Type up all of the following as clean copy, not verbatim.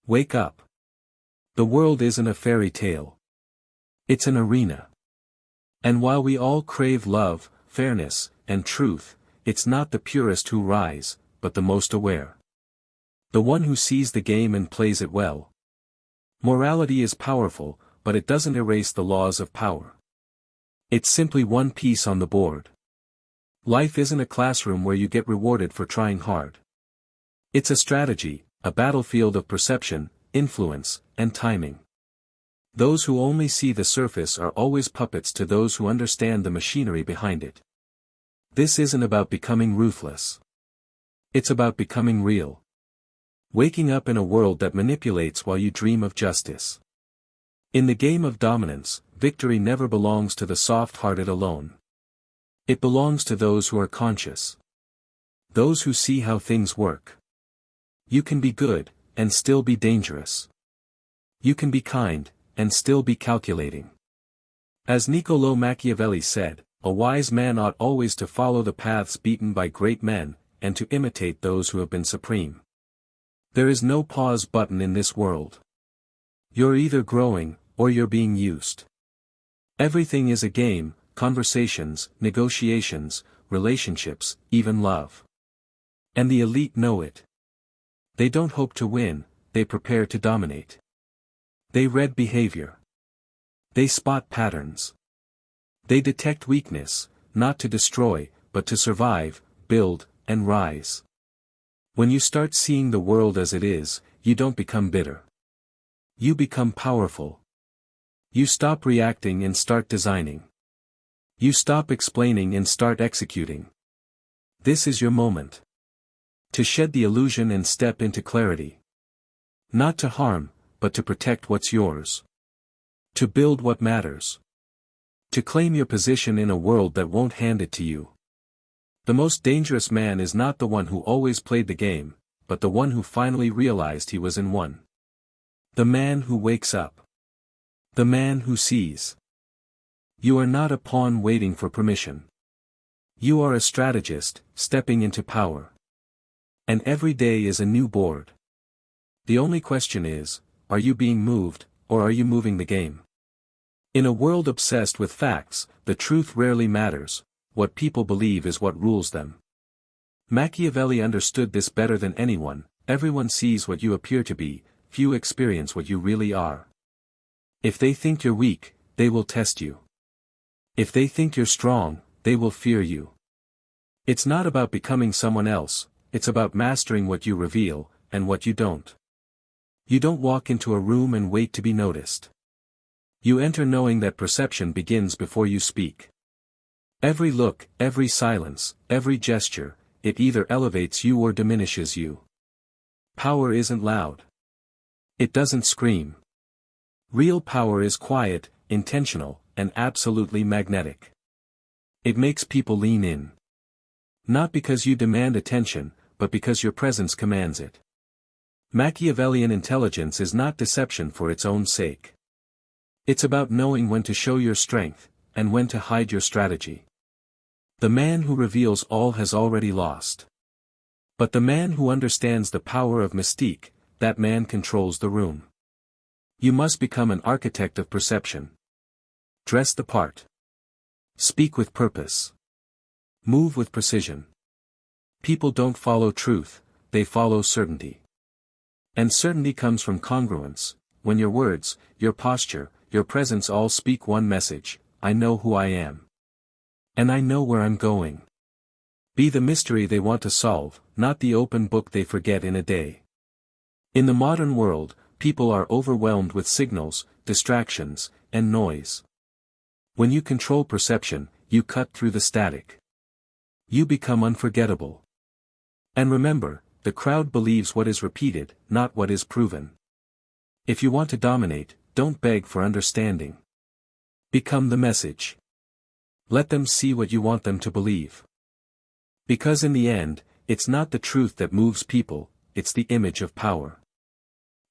Wake up. The world isn't a fairy tale. It's an arena. And while we all crave love, fairness, and truth, it's not the purest who rise, but the most aware. The one who sees the game and plays it well. Morality is powerful, but it doesn't erase the laws of power. It's simply one piece on the board. Life isn't a classroom where you get rewarded for trying hard. It's a strategy, a battlefield of perception, influence, and timing. Those who only see the surface are always puppets to those who understand the machinery behind it. This isn't about becoming ruthless. It's about becoming real. Waking up in a world that manipulates while you dream of justice. In the game of dominance, victory never belongs to the soft-hearted alone. It belongs to those who are conscious. Those who see how things work. You can be good, and still be dangerous. You can be kind, and still be calculating. As Niccolò Machiavelli said, a wise man ought always to follow the paths beaten by great men, and to imitate those who have been supreme. There is no pause button in this world. You're either growing, or you're being used. Everything is a game, conversations, negotiations, relationships, even love. And the elite know it. They don't hope to win, they prepare to dominate. They read behavior. They spot patterns. They detect weakness, not to destroy, but to survive, build, and rise. When you start seeing the world as it is, you don't become bitter. You become powerful. You stop reacting and start designing. You stop explaining and start executing. This is your moment. To shed the illusion and step into clarity. Not to harm, but to protect what's yours. To build what matters. To claim your position in a world that won't hand it to you. The most dangerous man is not the one who always played the game, but the one who finally realized he was in one. The man who wakes up. The man who sees. You are not a pawn waiting for permission. You are a strategist, stepping into power. And every day is a new board. The only question is, are you being moved, or are you moving the game? In a world obsessed with facts, the truth rarely matters, what people believe is what rules them. Machiavelli understood this better than anyone. Everyone sees what you appear to be, few experience what you really are. If they think you're weak, they will test you. If they think you're strong, they will fear you. It's not about becoming someone else, it's about mastering what you reveal, and what you don't. You don't walk into a room and wait to be noticed. You enter knowing that perception begins before you speak. Every look, every silence, every gesture, it either elevates you or diminishes you. Power isn't loud. It doesn't scream. Real power is quiet, intentional, and absolutely magnetic. It makes people lean in. Not because you demand attention, but because your presence commands it. Machiavellian intelligence is not deception for its own sake. It's about knowing when to show your strength, and when to hide your strategy. The man who reveals all has already lost. But the man who understands the power of mystique, that man controls the room. You must become an architect of perception. Dress the part. Speak with purpose. Move with precision. People don't follow truth, they follow certainty. And certainty comes from congruence, when your words, your posture, your presence all speak one message: I know who I am. And I know where I'm going. Be the mystery they want to solve, not the open book they forget in a day. In the modern world, people are overwhelmed with signals, distractions, and noise. When you control perception, you cut through the static. You become unforgettable. And remember, the crowd believes what is repeated, not what is proven. If you want to dominate, don't beg for understanding. Become the message. Let them see what you want them to believe. Because in the end, it's not the truth that moves people, it's the image of power.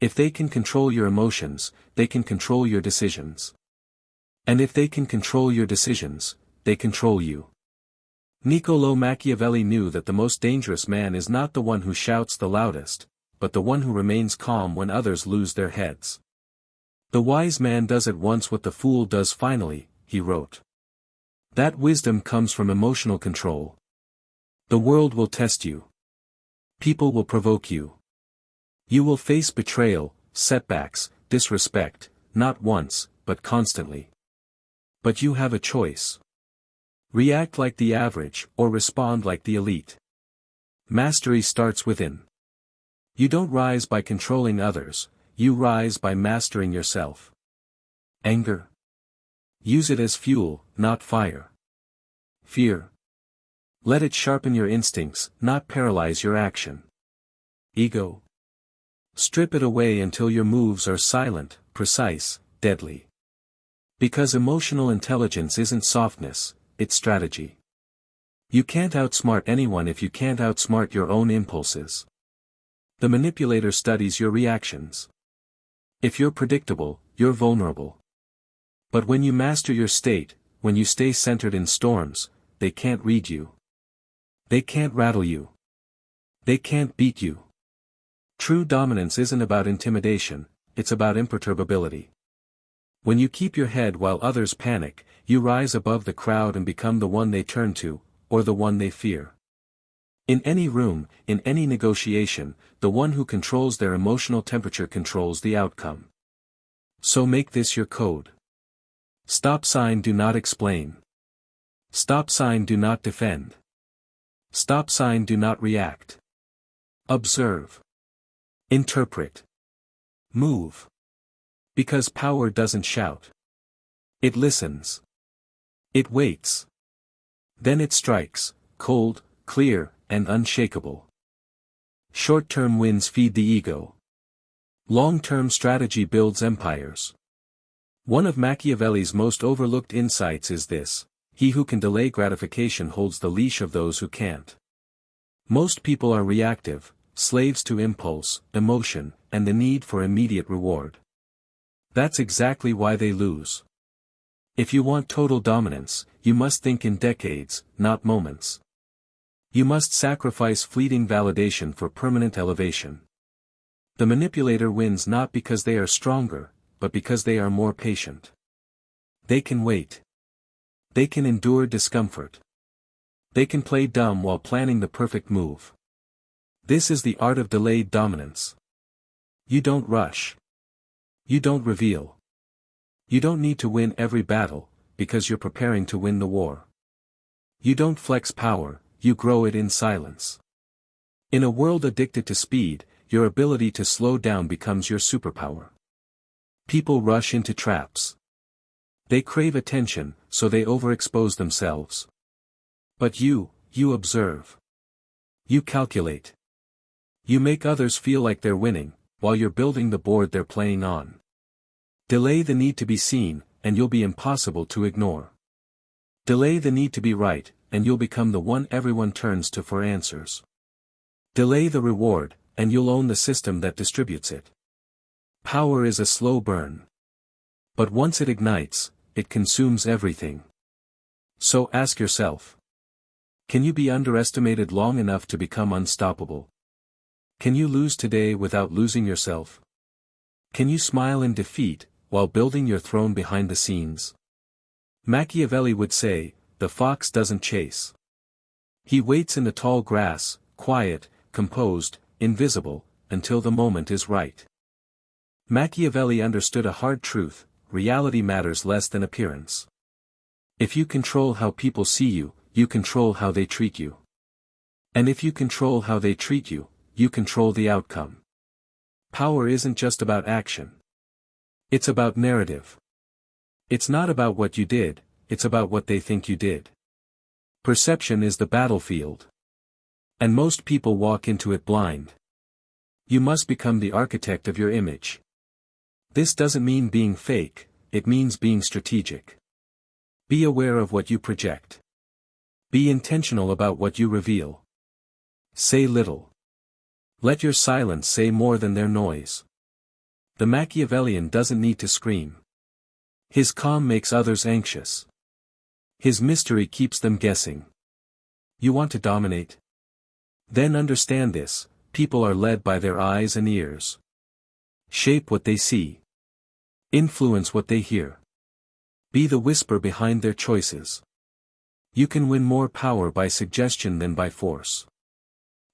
If they can control your emotions, they can control your decisions. And if they can control your decisions, they control you. Niccolò Machiavelli knew that the most dangerous man is not the one who shouts the loudest, but the one who remains calm when others lose their heads. The wise man does at once what the fool does finally, he wrote. That wisdom comes from emotional control. The world will test you. People will provoke you. You will face betrayal, setbacks, disrespect, not once, but constantly. But you have a choice. React like the average, or respond like the elite. Mastery starts within. You don't rise by controlling others, you rise by mastering yourself. Anger. Use it as fuel, not fire. Fear. Let it sharpen your instincts, not paralyze your action. Ego. Strip it away until your moves are silent, precise, deadly. Because emotional intelligence isn't softness, it's strategy. You can't outsmart anyone if you can't outsmart your own impulses. The manipulator studies your reactions. If you're predictable, you're vulnerable. But when you master your state, when you stay centered in storms, they can't read you. They can't rattle you. They can't beat you. True dominance isn't about intimidation, it's about imperturbability. When you keep your head while others panic, you rise above the crowd and become the one they turn to, or the one they fear. In any room, in any negotiation, the one who controls their emotional temperature controls the outcome. So make this your code. Stop sign do not explain. Stop sign do not defend. Stop sign do not react. Observe. Interpret. Move. Because power doesn't shout. It listens. It waits. Then it strikes, cold, clear, and unshakable. Short-term wins feed the ego. Long-term strategy builds empires. One of Machiavelli's most overlooked insights is this: he who can delay gratification holds the leash of those who can't. Most people are reactive, slaves to impulse, emotion, and the need for immediate reward. That's exactly why they lose. If you want total dominance, you must think in decades, not moments. You must sacrifice fleeting validation for permanent elevation. The manipulator wins not because they are stronger, but because they are more patient. They can wait. They can endure discomfort. They can play dumb while planning the perfect move. This is the art of delayed dominance. You don't rush. You don't reveal. You don't need to win every battle, because you're preparing to win the war. You don't flex power, you grow it in silence. In a world addicted to speed, your ability to slow down becomes your superpower. People rush into traps. They crave attention, so they overexpose themselves. But you observe. You calculate. You make others feel like they're winning, while you're building the board they're playing on. Delay the need to be seen, and you'll be impossible to ignore. Delay the need to be right, and you'll become the one everyone turns to for answers. Delay the reward, and you'll own the system that distributes it. Power is a slow burn. But once it ignites, it consumes everything. So ask yourself. Can you be underestimated long enough to become unstoppable? Can you lose today without losing yourself? Can you smile in defeat, while building your throne behind the scenes? Machiavelli would say, the fox doesn't chase. He waits in the tall grass, quiet, composed, invisible, until the moment is right. Machiavelli understood a hard truth: reality matters less than appearance. If you control how people see you, you control how they treat you. And if you control how they treat you, you control the outcome. Power isn't just about action. It's about narrative. It's not about what you did, it's about what they think you did. Perception is the battlefield. And most people walk into it blind. You must become the architect of your image. This doesn't mean being fake, it means being strategic. Be aware of what you project. Be intentional about what you reveal. Say little. Let your silence say more than their noise. The Machiavellian doesn't need to scream. His calm makes others anxious. His mystery keeps them guessing. You want to dominate? Then understand this: people are led by their eyes and ears. Shape what they see. Influence what they hear. Be the whisper behind their choices. You can win more power by suggestion than by force.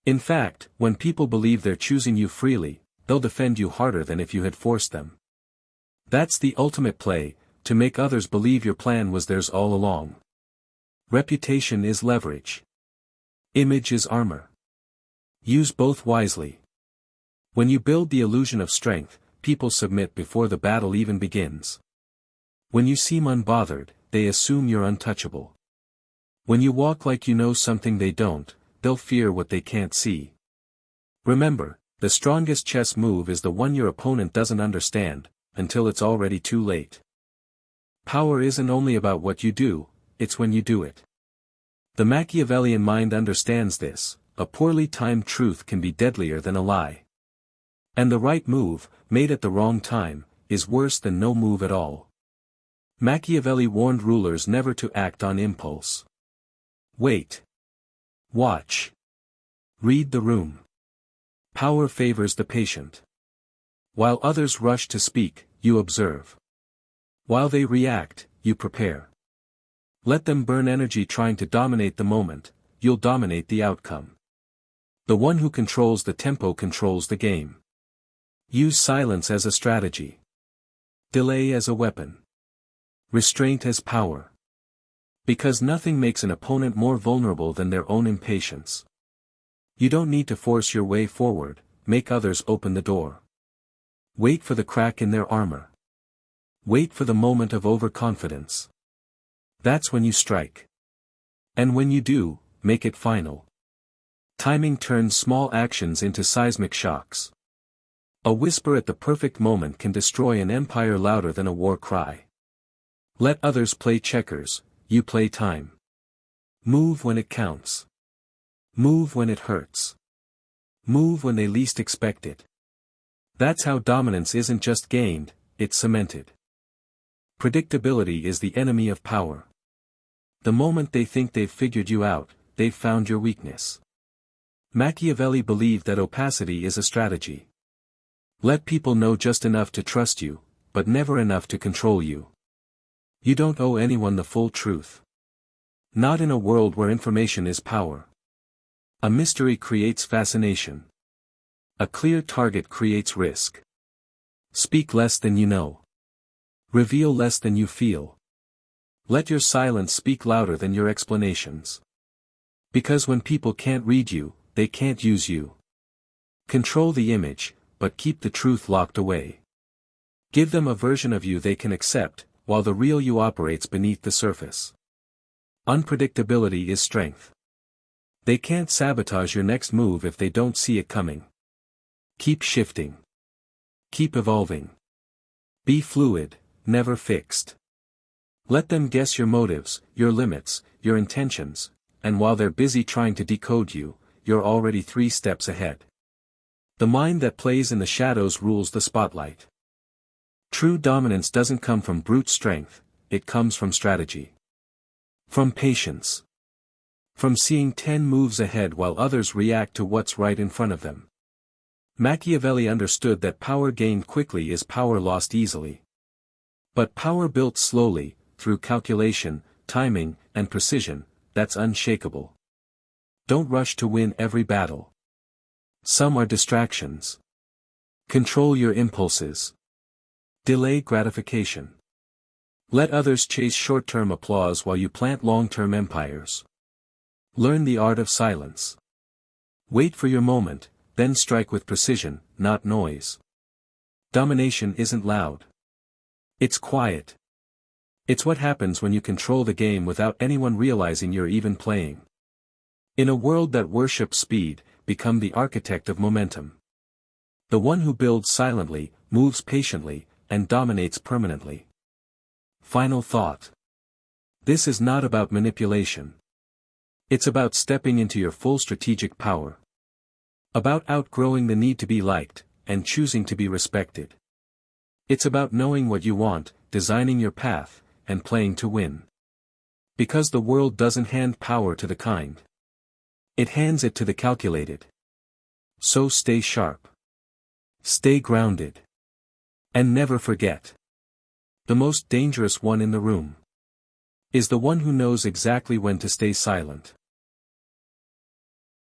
In fact, when people believe they're choosing you freely, they'll defend you harder than if you had forced them. That's the ultimate play, to make others believe your plan was theirs all along. Reputation is leverage. Image is armor. Use both wisely. When you build the illusion of strength, people submit before the battle even begins. When you seem unbothered, they assume you're untouchable. When you walk like you know something they don't, they'll fear what they can't see. Remember, the strongest chess move is the one your opponent doesn't understand, until it's already too late. Power isn't only about what you do, it's when you do it. The Machiavellian mind understands this: a poorly timed truth can be deadlier than a lie. And the right move, made at the wrong time, is worse than no move at all. Machiavelli warned rulers never to act on impulse. Wait. Watch. Read the room. Power favors the patient. While others rush to speak, you observe. While they react, you prepare. Let them burn energy trying to dominate the moment, you'll dominate the outcome. The one who controls the tempo controls the game. Use silence as a strategy. Delay as a weapon. Restraint as power. Because nothing makes an opponent more vulnerable than their own impatience. You don't need to force your way forward, make others open the door. Wait for the crack in their armor. Wait for the moment of overconfidence. That's when you strike. And when you do, make it final. Timing turns small actions into seismic shocks. A whisper at the perfect moment can destroy an empire louder than a war cry. Let others play checkers, you play time. Move when it counts. Move when it hurts. Move when they least expect it. That's how dominance isn't just gained, it's cemented. Predictability is the enemy of power. The moment they think they've figured you out, they've found your weakness. Machiavelli believed that opacity is a strategy. Let people know just enough to trust you, but never enough to control you. You don't owe anyone the full truth. Not in a world where information is power. A mystery creates fascination. A clear target creates risk. Speak less than you know. Reveal less than you feel. Let your silence speak louder than your explanations. Because when people can't read you, they can't use you. Control the image, but keep the truth locked away. Give them a version of you they can accept, while the real you operates beneath the surface. Unpredictability is strength. They can't sabotage your next move if they don't see it coming. Keep shifting. Keep evolving. Be fluid, never fixed. Let them guess your motives, your limits, your intentions, and while they're busy trying to decode you, you're already 3 steps ahead. The mind that plays in the shadows rules the spotlight. True dominance doesn't come from brute strength, it comes from strategy. From patience. From seeing 10 moves ahead while others react to what's right in front of them. Machiavelli understood that power gained quickly is power lost easily. But power built slowly, through calculation, timing, and precision, that's unshakable. Don't rush to win every battle. Some are distractions. Control your impulses. Delay gratification. Let others chase short-term applause while you plant long-term empires. Learn the art of silence. Wait for your moment, then strike with precision, not noise. Domination isn't loud. It's quiet. It's what happens when you control the game without anyone realizing you're even playing. In a world that worships speed, become the architect of momentum. The one who builds silently, moves patiently, and dominates permanently. Final thought. This is not about manipulation. It's about stepping into your full strategic power. About outgrowing the need to be liked, and choosing to be respected. It's about knowing what you want, designing your path, and playing to win. Because the world doesn't hand power to the kind. It hands it to the calculated. so stay sharp. Stay grounded. And never forget. The most dangerous one in the room is the one who knows exactly when to stay silent.